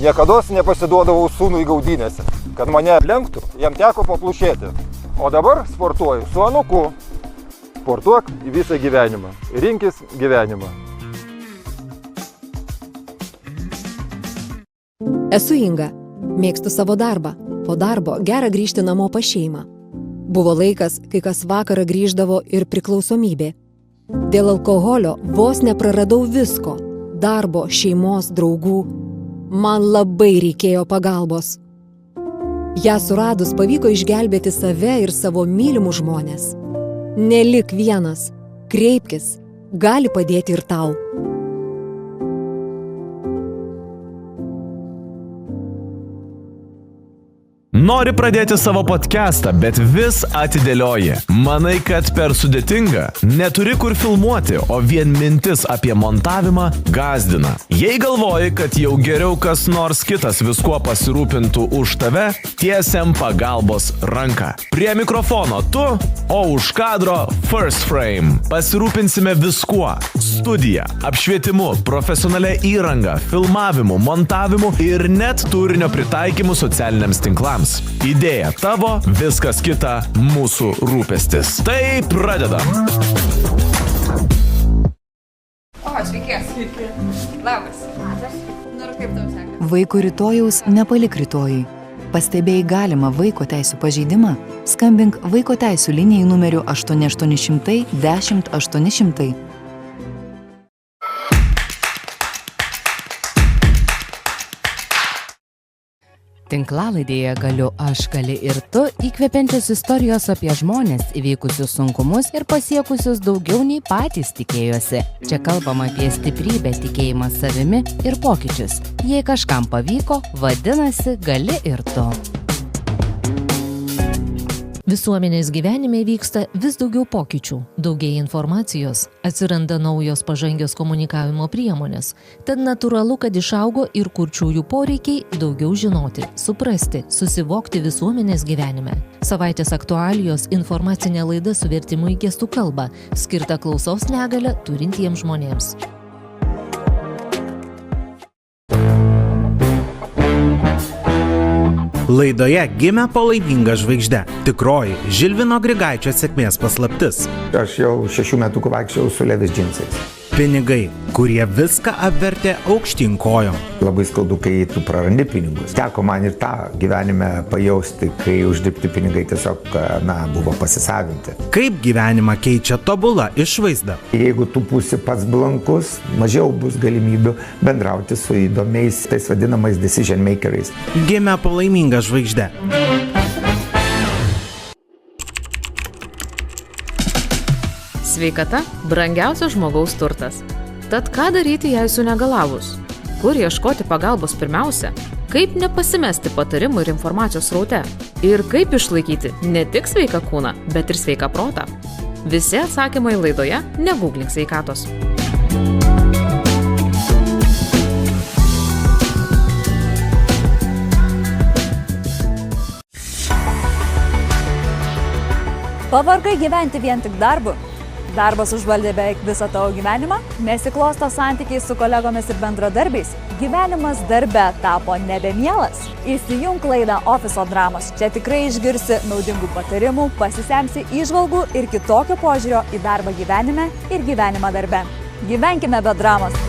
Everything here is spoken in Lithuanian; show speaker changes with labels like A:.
A: Niekados nepasiduodavau sūnui gaudynėse. Kad mane lenktų, jam teko paplušėti. O dabar sportuoju su anuku. Sportuok į visą gyvenimą. Rinkis gyvenimą.
B: Esu Inga. Mėgstu savo darbą. Po darbo gera grįžti namo pas šeimą. Buvo laikas, kai kas vakarą grįždavo ir priklausomybė. Dėl alkoholio vos nepraradau visko. Darbo, šeimos, draugų. Man labai reikėjo pagalbos. Ja suradus pavyko išgelbėti save ir savo mylimus žmones. Nelik vienas. Kreipkis. Gali padėti ir tau.
C: Nori pradėti savo podcastą, bet vis atidėlioji. Manai, kad per sudėtinga? Neturi kur filmuoti, o vien mintis apie montavimą gąsdina. Jei galvoji, kad jau geriau kas nors kitas viskuo pasirūpintų už tave, tiesiam pagalbos ranką. Prie mikrofono tu, o už kadro First Frame. Pasirūpinsime viskuo. Studija, apšvietimu, profesionalia įranga, filmavimu, montavimu ir net turinio pritaikymu socialiniams tinklams. Idėja tavo, viskas kita mūsų rūpestis. Tai pradedam.
D: Sveiki. Sveiki. Labas. Labas. Ir kaip tau sekasi?
E: Vaiko rytojaus nepalik rytojui. Pastebėjai galimą vaiko teisų pažeidimą? Skambink vaiko teisų linijai numeriu 8800 10 800.
F: Tinklalaidėje Galiu aš, gali ir tu, įkvepiančios istorijos apie žmonės įveikusius sunkumus ir pasiekusius daugiau nei patys tikėjosi. Čia kalbama apie stiprybę, tikėjimą savimi ir pokyčius. Jei kažkam pavyko, vadinasi, gali ir tu.
G: Visuomenės gyvenime vyksta vis daugiau pokyčių, daugėja informacijos, atsiranda naujos pažangios komunikavimo priemonės. Tad natūralu, kad išaugo ir kurčiųjų poreikiai daugiau žinoti, suprasti, susivokti visuomenės gyvenime. Savaitės aktualijos informacinė laida su vertimu į gestų kalbą, skirta klausos negalią turintiems žmonėms.
H: Laidoje Gimė palaiminga žvaigždė. Tikroji Žilvino Grigaičio sėkmės paslaptis.
I: Aš jau 6 metukų vaikščiau su Levis džinsais.
H: Pinigai, kurie viską apvertė aukštyn kojom.
I: Labai skaudu, kai tu prarandi pinigus. Teko man ir tą gyvenime pajausti, kai uždirbti pinigai tiesiog, buvo pasisavinti.
H: Kaip gyvenimą keičia tobula išvaizda?
I: Jeigu tu būsi pats blankus, mažiau bus galimybių bendrauti su įdomiais, tais vadinamais decision makeriais.
H: Gimė palaiminga žvaigždė.
D: Sveikata – brangiausias žmogaus turtas. Tad ką daryti, jei sunegalavus? Kur ieškoti pagalbos pirmiausia? Kaip nepasimesti patarimų ir informacijos sraute? Ir kaip išlaikyti ne tik sveiką kūną, bet ir sveiką protą? Visi atsakymai laidoje Negooglink sveikatos.
J: Pavargai gyventi vien tik darbu? Darbas užvaldė beveik visą tavo gyvenimą? Nesiklosto santykiai su kolegomis ir bendradarbiais? Gyvenimas darbe tapo nebemielas? Įsijunk laidą Ofiso dramos. Čia tikrai išgirsi naudingų patarimų, pasisemsi įžvalgų ir kitokio požiūrio į darbą gyvenime ir gyvenimą darbe. Gyvenkime be dramos.